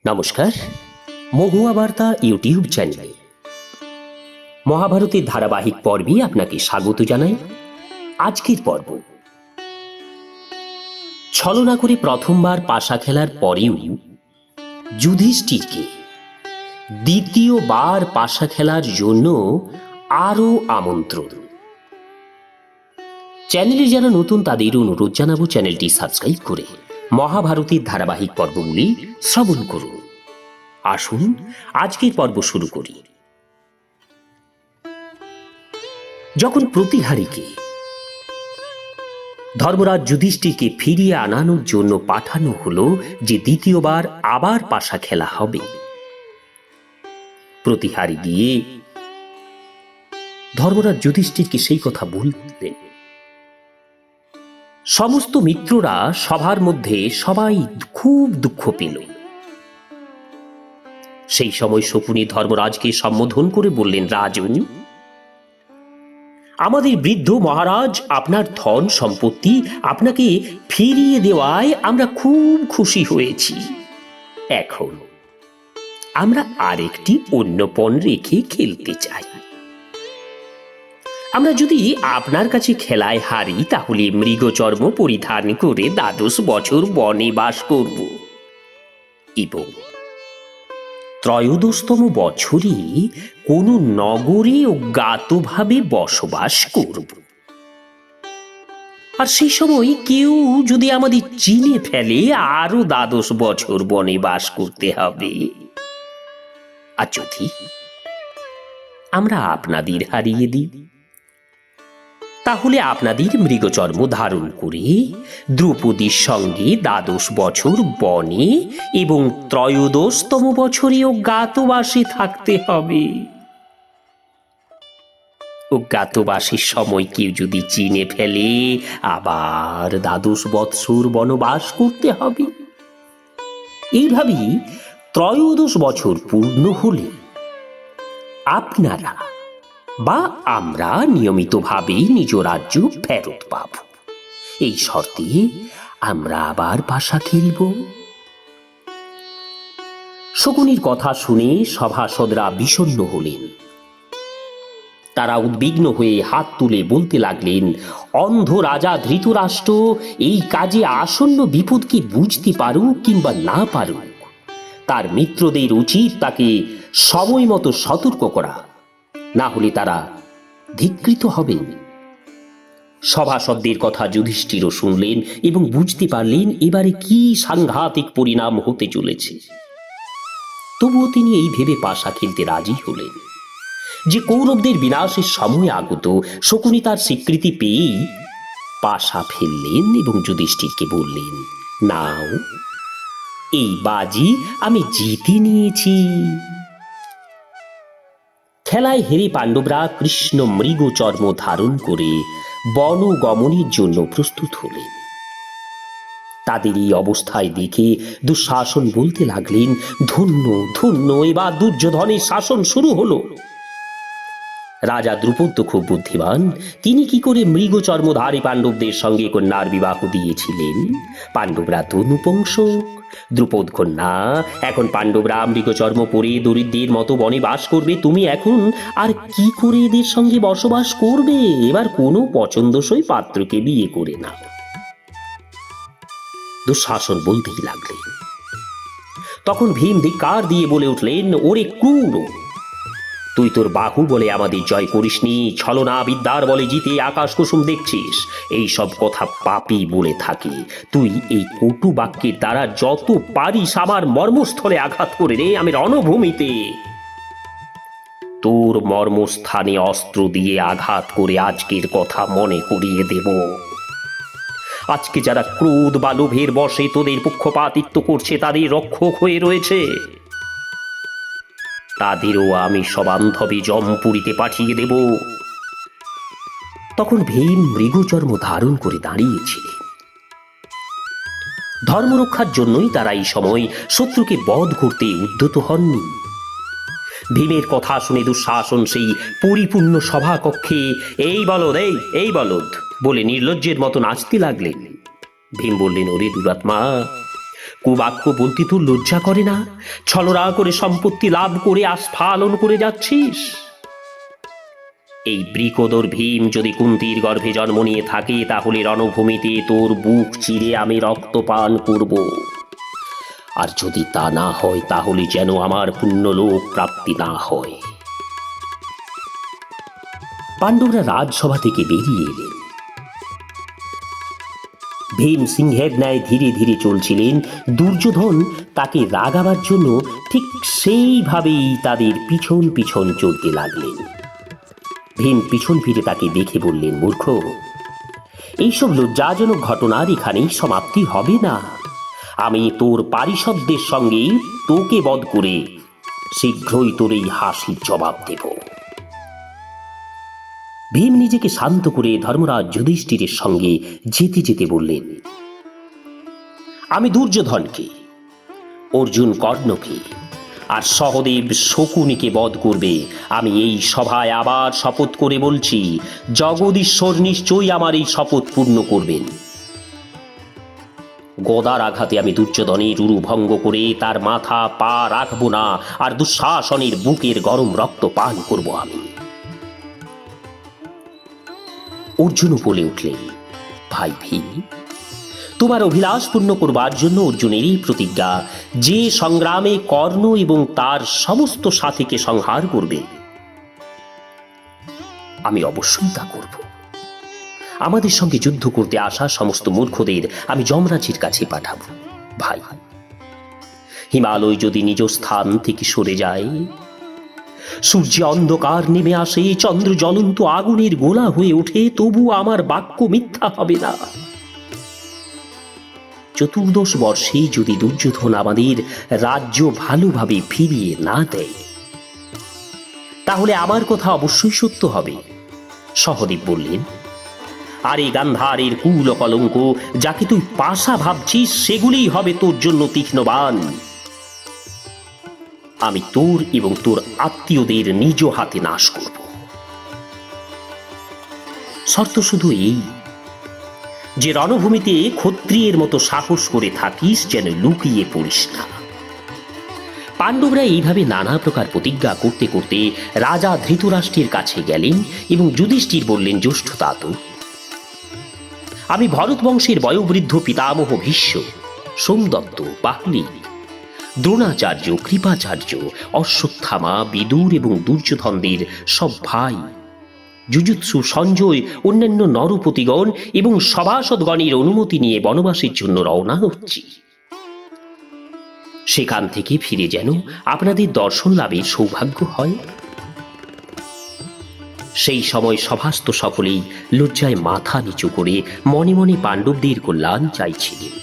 নমস্কার, মহুয়া বার্তা ইউটিউব চ্যানেলে মহাভারতের ধারাবাহিক পর্বে আপনাকে স্বাগত জানাই। আজকের পর্ব ছলনা করে প্রথমবার পাশা খেলার পরেও যুধিষ্ঠিরকে দ্বিতীয়বার পাশা খেলার জন্য আরও আমন্ত্রণ। চ্যানেলে যারা নতুন তাদের অনুরোধ জানাবো চ্যানেলটি সাবস্ক্রাইব করে মহাভারতের ধারাবাহিক পর্বগুলি শ্রবণ করুন। আসুন আজকের পর্ব শুরু করি। যখন প্রতিহারীকে ধর্মরাজ যুধিষ্ঠিরকে ফিরিয়ে আনানোর জন্য পাঠানো হলো যে দ্বিতীয়বার আবার পাশা খেলা হবে, প্রতিহারী গিয়ে ধর্মরাজ যুধিষ্ঠিরকে সেই কথা বললেন। সমস্ত মিত্ররা সভার মধ্যে সবাই খুব দুঃখ পেল। সেই সময় শকুনি ধর্মরাজকে সম্বোধন করে বললেন, রাজন, আমাদের বৃদ্ধ মহারাজ আপনার ধন সম্পত্তি আপনাকে ফিরিয়ে দেওয়ায় আমরা খুব খুশি হয়েছি। এখন আমরা আরেকটি অন্য পণ রেখে খেলতে চাই। আমরা যদি আপনার কাছে খেলায় হারি তাহলে মৃগচর্ম পরিধান করে ১২ বছর বনে বাস করব এবং ১৩তম বছরে কোন নগরে অজ্ঞাতভাবে বসবাস করব। আর সেই সময় কেউ যদি আমাদের চিনে ফেলে আরো ১২ বছর বনে বাস করতে হবে। আর যদি আমরা আপনাদের হারিয়ে দিই তাহলে আপনাদের মৃগচর্ম ধারণ করে দ্রৌপদীর সঙ্গে ১২ বছর বনে এবং ১৩তম বছরে অজ্ঞাতবাসে থাকতে হবে। অজ্ঞাতবাসের সময় কেউ যদি চিনে ফেলে আবার ১২ বৎসর বনবাস করতে হবে। এইভাবেই ১৩ বছর পূর্ণ হলে আপনারা বা আমরা নিয়মিতভাবে নিজ রাজ্য ফেরত পাব। এই শর্তে আমরা আবার পাশা খেলব। শকুনির কথা শুনে সভাসদরা বিষণ্ণ হলেন। তারা উদ্বিগ্ন হয়ে হাত তুলে বলতে লাগলেন, অন্ধ রাজা ধৃতরাষ্ট্র এই কাজে আসন্ন বিপদকে বুঝতে পারুক কিংবা না পারুক, তার মিত্রদের উচিত তাকে সময় মতো সতর্ক করা, না হলে তারা ধিক্কৃত হবেন। সভাসদদের কথা যুধিষ্ঠিরও শুনলেন এবং বুঝতে পারলেন এবারে কি সাংঘাতিক পরিণাম হতে চলেছে। তবুও তিনি এই ভেবে পাশা খেলতে রাজি হলেন যে কৌরবদের বিনাশের সময় আগত। শকুনি তার স্বীকৃতি পেয়েই পাশা ফেললেন এবং যুধিষ্ঠিরকে বললেন, নাও, এই বাজি আমি জিতে নিয়েছি। খেলায় হেরে পাণ্ডবরা কৃষ্ণ মৃগ চর্ম ধারণ করে বনগমনের জন্য প্রস্তুত হলেন। তাদের এই অবস্থায় দেখে দুঃশাসন বলতে লাগলেন, ধন্য ধন্য, এবার দুর্যোধনের শাসন শুরু হলো। রাজা দ্রুপদ তো খুব বুদ্ধিমান, তিনি কি করে মৃগচর্মধারী পাণ্ডবদের সঙ্গে কন্যার বিবাহ দিয়েছিলেন। পাণ্ডবরা তো নপুংসক, দ্রুপদ কন্যা। এখন পাণ্ডবরা মৃগচর্ম পরে দরিদ্রের মতো বনে বাস করবে। তুমি এখন আর কি করে এদের সঙ্গে বসবাস করবে? এবার কোনো পছন্দসই পাত্রকে বিয়ে করে নাও। দুঃশাসন বলতেই লাগলেন। তখন ভীম ধিক্কার দিয়ে বলে উঠলেন, ওরে ক্রূর, তুই তোর বাহু বলে আমাদের জয় করিসনি, ছলনা বিদ্যার বলে জিতে আকাশ কুসুম দেখছিস। এই সব কথা পাপী বলে থাকে। তুই এই কটু বাক্যের দ্বারা যত পারিস আমার মর্মস্থলে আঘাত করে রে, আমি রণভূমিতে তোর মর্মস্থানে অস্ত্র দিয়ে আঘাত করে আজকের কথা মনে করিয়ে দেব। আজকে যারা ক্রোধ বা লোভের বশে তোদের পক্ষপাতিত্ব করছে, তাদের রক্ষক হয়ে রয়েছে, তাদেরও আমি সবান্ধবে জমপুরীতে পাঠিয়ে দেব। তখন ভীম মৃগচর্ম ধারণ করে দাঁড়িয়েছিলেন। ধর্মরক্ষার জন্যই তারা এই সময় শত্রুকে বধ করতে উদ্যত হননি। ভীমের কথা শুনে দুঃশাসন সেই পরিপূর্ণ সভাকক্ষে এই বলদ, এই বলদ বলে নির্লজ্জের মতো নাচতে লাগলেন। ভীম বললেন, ওরে দুরাত্মা, কুবাক্য বলতে তোর লজ্জা করে না? ছলরা করে সম্পত্তি লাভ করে আস্ফালন করে যাচ্ছিস। এই বৃকোদর ভীম যদি কুন্তির গর্ভে জন্ম নিয়ে থাকে, তাহলে রণভূমিতে তোর বুক চিরে আমি রক্তপান করব। আর যদি তা না হয়, তাহলে যেন আমার পুণ্যলোক প্রাপ্তি না হয়। পাণ্ডবরা রাজসভা থেকে বেরিয়ে এলেন। ভীম সিংহের ন্যায় ধীরে ধীরে চলছিলেন। দুর্যোধন তাকে রাগাবার জন্য ঠিক সেইভাবেই তাদের পিছন পিছন চলতে লাগলেন। ভীম পিছন ফিরে তাকে দেখে বললেন, মূর্খ, এইসব লজ্জাজনক ঘটনার এখানেই সমাপ্তি হবে না। আমি তোর পারিষদদের সঙ্গে তোকে বধ করে শীঘ্রই তোর এই হাসির জবাব দেব। ভীম নিজেকে শান্ত করে ধর্মরাজ যুধিষ্ঠিরের সঙ্গে যেতে যেতে বললেন, আমি দুর্যোধনকে, অর্জুন কর্ণকে আর সহদেব শকুনিকে বধ করবে। আমি এই সভায় আবার শপথ করে বলছি, জগদীশ্বর নিশ্চয়ই আমার এই শপথ পূর্ণ করবেন। গদার আঘাতে আমি দুর্যোধনের উরু ভঙ্গ করে তার মাথা পা রাখব না, আর দুঃশাসনের বুকের গরম রক্ত পান করব আমি। অর্জুনও বলে উঠলেন, ভাই ভীম, তোমার অভিলাষ পূর্ণ করবার জন্য অর্জুনেরই প্রতিজ্ঞা, যে সংগ্রামে কর্ণ এবং তার সমস্ত সাথীকে সংহার করবে, আমি অবশ্যই তা করব। আমাদের সঙ্গে যুদ্ধ করতে আসা সমস্ত মূর্খদের আমি যমরাজের কাছে পাঠাব। ভাই, হিমালয় যদি নিজ স্থান থেকে সরে যায়, সূর্য অন্ধকার নেমে আসে, চন্দ্র জ্বলন্ত আগুনের গোলা হয়ে ওঠে, তবু আমার বাক্য মিথ্যা হবে না। চতুর্দশ বর্ষে যদি দুর্যোধন আমাদের রাজ্য ভালোভাবে ফিরিয়ে না দেয়, তাহলে আমার কথা অবশ্যই সত্য হবে। সহদেব বললেন, আরে গান্ধারের কুল কলঙ্ক, যাকে তুই পাশা ভাবছিস, সেগুলিই হবে তোর জন্য তীক্ষ্ণ বাণ। আমি তোর এবং তোর আত্মীয়দের নিজ হাতে নাশ করব। শর্ত শুধু এই যে রণভূমিতে ক্ষত্রিয়ের মতো সাহস করে থাকিস, যেন লুকিয়ে পড়িস না। পাণ্ডবরা এইভাবে নানা প্রকার প্রতিজ্ঞা করতে করতে রাজা ধৃতরাষ্ট্রের কাছে গেলেন এবং যুধিষ্ঠির বললেন, জ্যেষ্ঠ তাত, আমি ভরত বংশের বয়োবৃদ্ধ পিতামহ ভীষ্ম, সোমদত্ত, বাহ্লি, দ্রোণাচার্য, কৃপাচার্য, অশ্বত্থামা, বিদুর এবং দুর্যোধনদের সব ভাই, যুযুৎসু, সঞ্জয়, অন্যান্য নরপতিগণ এবং সভাসদগণের অনুমতি নিয়ে বনবাসের জন্য রওনা হচ্ছি। সেখান থেকে ফিরে যেন আপনাদের দর্শন লাভের সৌভাগ্য হয়। সেই সময় সভাস্থ সকলেই লজ্জায় মাথা নিচু করে মনে মনে পাণ্ডবদের কল্যাণ চাইছিলেন।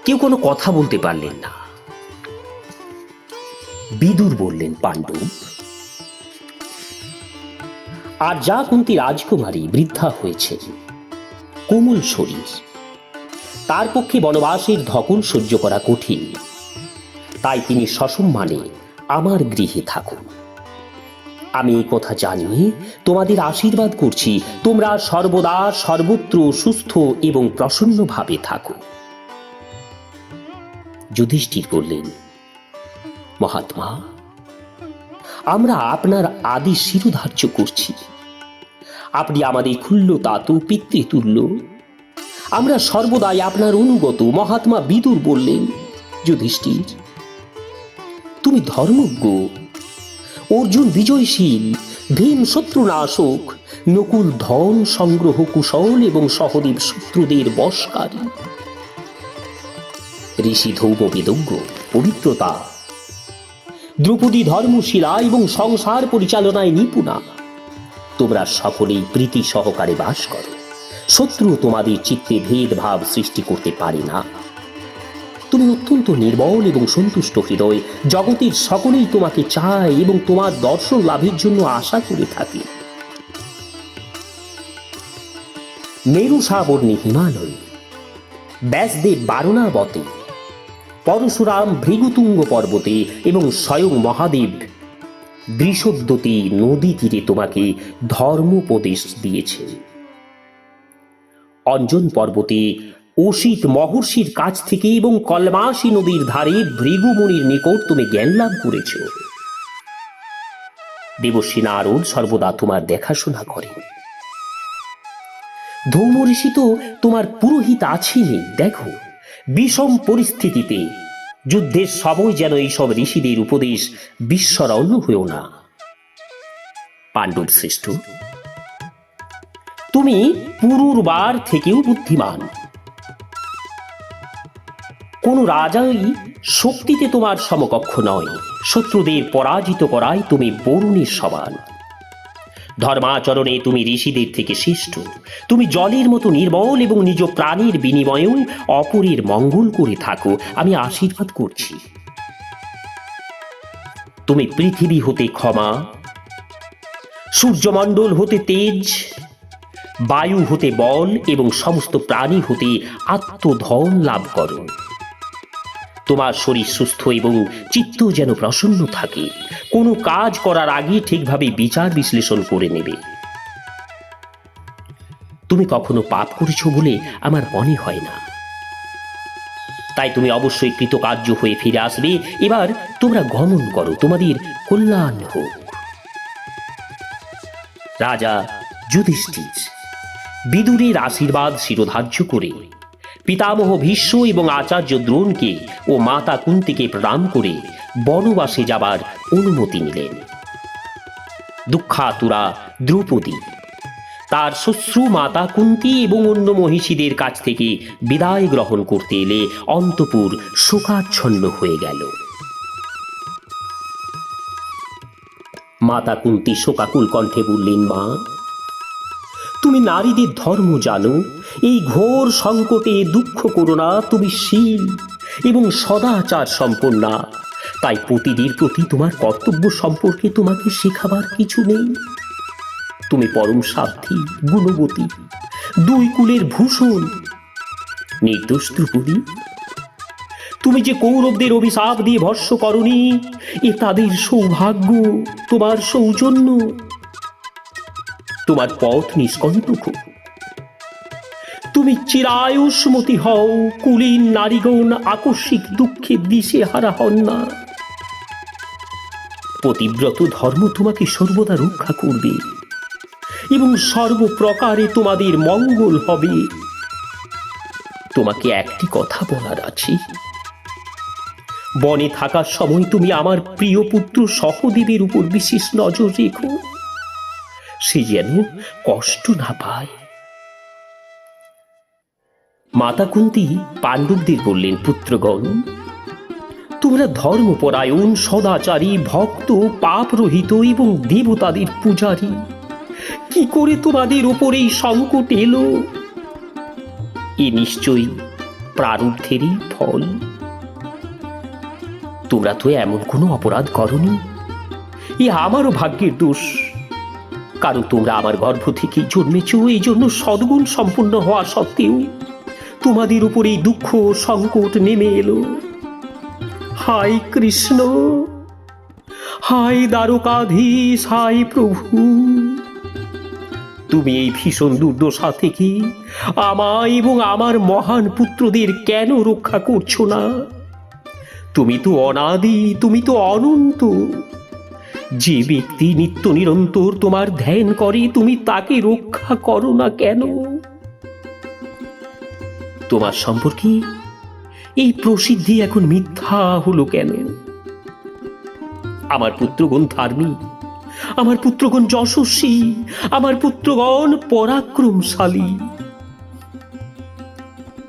কেউ কোনো কথা বলতে পারলেন না। বিদুর বললেন, পাণ্ডব, আর যা কুন্তী রাজকুমারী বৃদ্ধা হয়েছে, কোমল শরীর, তার পক্ষে বনবাসের ধকল সহ্য করা কঠিন। তাই তিনি সসম্মানে আমার গৃহে থাকুন। আমি এই কথা জানিয়ে তোমাদের আশীর্বাদ করছি, তোমরা সর্বদা সর্বত্র সুস্থ এবং প্রসন্নভাবে থাকো। যুধিষ্ঠির বললেন, মহাত্মা, আমরা আপনার আদেশ শিরোধার্য করছি। আপনি আমাদের ক্ষুল্ল তাত পিতৃতুল্য, আমরা সর্বদাই আপনার অনুগত। মহাত্মা বিদুর বললেন, যুধিষ্ঠির, তুমি ধর্মজ্ঞ, অর্জুন বিজয়শীল, ভীম শত্রুনাশক, নকুল ধন সংগ্রহ কুশল এবং সহদেব শত্রুদের বশকারী, ঋষি ধৌম বেদজ্ঞ, পবিত্রতা, দ্রৌপদী ধর্মশীলা এবং সংসার পরিচালনায় নিপুণা। তোমরা সকলেই প্রীতি সহকারে বাস করো। শত্রু তোমাদের চিত্তে ভেদভাব সৃষ্টি করতে পারে না। তুমি অত্যন্ত নির্মল এবং সন্তুষ্ট হৃদয়। জগতের সকলেই তোমাকে চায় এবং তোমার দর্শন লাভের জন্য আশা করে থাকে। মেরু সাবর্ণী হিমালয়, ব্যাসদেব বারণাবতে, পরশুরাম ভৃগুতুঙ্গ পর্বতে এবং স্বয়ং মহাদেব বৃষদ্বতী নদী তীরে তোমাকে ধর্মোপদেশ দিয়েছে। অঞ্জন পর্বতে অসিত মহর্ষির কাছ থেকে এবং কলমাসী নদীর ধারে ভৃগুমুনির নিকট তুমি জ্ঞান লাভ করেছ। দেবর্ষী নারদ সর্বদা তোমার দেখাশোনা করেন। ধৌম ঋষি তো তোমার পুরোহিত আছেনই। দেখো, বিষম পরিস্থিতিতে, যুদ্ধের সময় যেন এইসব ঋষিদের উপদেশ বিস্মরণ হয়েও না। পাণ্ডব শ্রেষ্ঠ, তুমি পুরুরবার থেকেও বুদ্ধিমান। কোন রাজাই শক্তিতে তোমার সমকক্ষ নয়। শত্রুদের পরাজিত করায় তুমি বরুণের সমান। ধর্মাচরণে তুমি ঋষিদের থেকে শ্রেষ্ঠ। তুমি জলের মতো নির্মল এবং নিজ প্রাণীর বিনিময়েও অপরের মঙ্গল করে থাকো। আমি আশীর্বাদ করছি। তুমি পৃথিবী হতে ক্ষমা, সূর্যমণ্ডল হতে তেজ, বায়ু হতে বল এবং সমস্ত প্রাণী হতে আত্মধন লাভ করো। তোমার শরীর সুস্থ এবং চিত্ত যেন প্রসন্ন থাকে। কোনো কাজ করার আগে ঠিকভাবে বিচার বিশ্লেষণ করে নেবে। তুমি কখনো পাপ করেছো বলে আমার মনে হয় না। তাই তুমি অবশ্যই কৃতকার্য হয়ে ফিরে আসবে। এবার তোমরা গমন করো, তোমাদের কল্যাণ হোক। রাজা যুধিষ্ঠির বিদুরের আশীর্বাদ শিরোধার্য করে পিতামহ ভীষ্ম এবং আচার্য দ্রোণকে ও মাতা কুন্তিকে প্রণাম করে বনবাসে যাবার অনুমতি নিলেন। দুঃখাতুরা দ্রৌপদী তার শ্বশ্রু মাতা কুন্তি এবং অন্য মহিষীদের কাছ থেকে বিদায় গ্রহণ করতে এলে অন্তপুর শোকাচ্ছন্ন হয়ে গেল। মাতা কুন্তি শোকাকুল কণ্ঠে বললেন, মা, তুমি নারীদের ধর্ম জানো। এই ঘোর সংকটে দুঃখ করো না। তুমি শীল এবং সদাচার সম্পন্না। তাই পতিদের প্রতি তোমার কর্তব্য সম্পর্কে তোমাকে শেখাবার কিছু নেই। তুমি পরম সাধ্বী, গুণবতী, দুই কুলের ভূষণ। নির্দোষ দ্রৌপদী, তুমি যে কৌরবদের অভিশাপ দিয়ে ভস্ম করনি, এ তাদের সৌভাগ্য, তোমার সৌজন্য। তোমার পথ নিষ্কণ্টক। তুমি চিরায়ুষ্মতি হও। কুলীন নারীগণ আকস্মিক দুঃখে দিশেহারা হন না। পতিব্রত ধর্ম তোমাকে সর্বদা রক্ষা করবে এবং সর্বপ্রকারে তোমাদের মঙ্গল হবে। তোমাকে একটি কথা বলার আছে। বনে থাকার সময় তুমি আমার প্রিয় পুত্র সহদেবের উপর বিশেষ নজর রেখো, সে যেন কষ্ট না পায়। মাতা কুন্তী পাণ্ডবদের বললেন, পুত্রগণ, তোমরা ধর্মপরায়ণ, সদাচারী, ভক্ত, পাপরহিত এবং দেবতাদের পূজারী। কি করে তোমাদের উপর এই সংকট এলো? এ নিশ্চয়ই প্রারব্ধেরই ফল। তোমরা তো এমন কোনো অপরাধ করনি। এ আমারও ভাগ্যের দোষ, কারণ তোমরা আমার গর্ভ থেকে জন্মেছ। এই জন্য সদ্গুণ সম্পন্ন হওয়া সত্ত্বেও তোমাদের উপর এই দুঃখ সংকট নেমে এলো। হায় কৃষ্ণ, হায় দ্বারকাধীশ, হায় প্রভু, তুমি এই ভীষণ দুর্দশা থেকে আমায় এবং আমার মহান পুত্রদের কেন রক্ষা করছো না? তুমি তো অনাদি, তুমি তো অনন্ত। যে ব্যক্তি নিত্য নিরন্তর তোমার ধ্যান করে, তুমি তাকে রক্ষা করো না কেন? তোমার সম্পর্কে এই প্রসিদ্ধি এখন মিথ্যা হলো কেন? আমার পুত্রগণ ধার্মিক, আমার পুত্রগণ যশস্বী, আমার পুত্রগণ পরাক্রমশালী।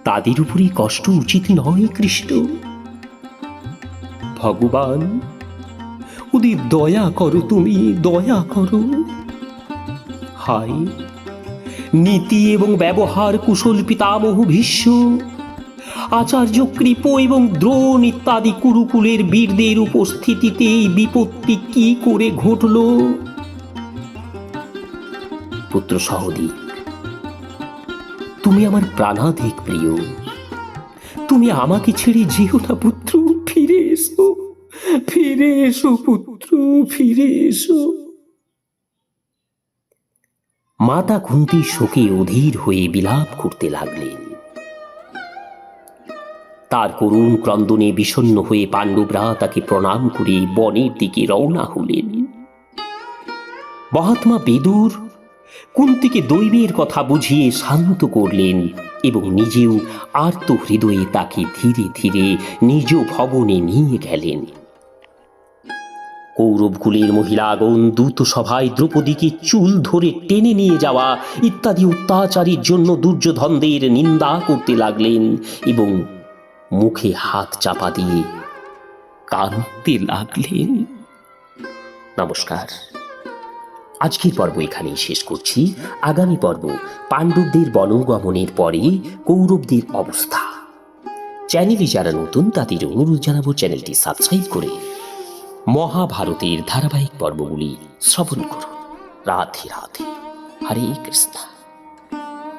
তাদের উপরই কষ্ট উচিত নয় কৃষ্ণ। ভগবান, ওদের দয়া করো, তুমি দয়া করো। হায় নীতি এবং ব্যবহার কুশল পিতামহ ভীষ্ম, আচার্য কৃপ এবং দ্রোণ ইত্যাদি কুরুকুলের বীরদের উপস্থিতিতে এই বিপত্তি কি করে ঘটল? পুত্র সহদেব, তুমি আমার প্রাণাধিক প্রিয়। তুমি আমাকে ছেড়ে যেও না পুত্র। ফিরে এসো, ফিরে এসো পুত্র, ফিরে এসো। মাতা কুন্তী শোকে অধীর হয়ে বিলাপ করতে লাগলেন। তার করুণ ক্রন্দনে বিষণ্ণ হয়ে পাণ্ডবরা তাকে প্রণাম করে বনের দিকে রওনা হলেন। মহাত্মা বেদুর কুন্তিকে দৈবের কথা বুঝিয়ে শান্ত করলেন এবং নিজেও আর্ত হৃদয়ে তাকে ধীরে ধীরে নিজ ভবনে নিয়ে গেলেন। কৌরবকুলের মহিলাগণ দ্রুত সভায় দ্রৌপদীকে চুল ধরে টেনে নিয়ে যাওয়া ইত্যাদি অত্যাচারের জন্য দুর্যোধনদের নিন্দা করতে লাগলেন এবং মুখে হাত চাপা দিয়ে কাঁদতে লাগলেন। নমস্কার, আজকের পর্ব এখানেই শেষ করছি। আগামী পর্ব পাণ্ডবদের বনগমনের পরে কৌরবদের অবস্থা। চ্যানেলে যারা নতুন তাদের অনুরোধ জানাবো চ্যানেলটি সাবস্ক্রাইব করে মহাভারতের ধারাবাহিক পর্বগুলি শ্রবণ করুন। রাধে রাধে, হরে কৃষ্ণ।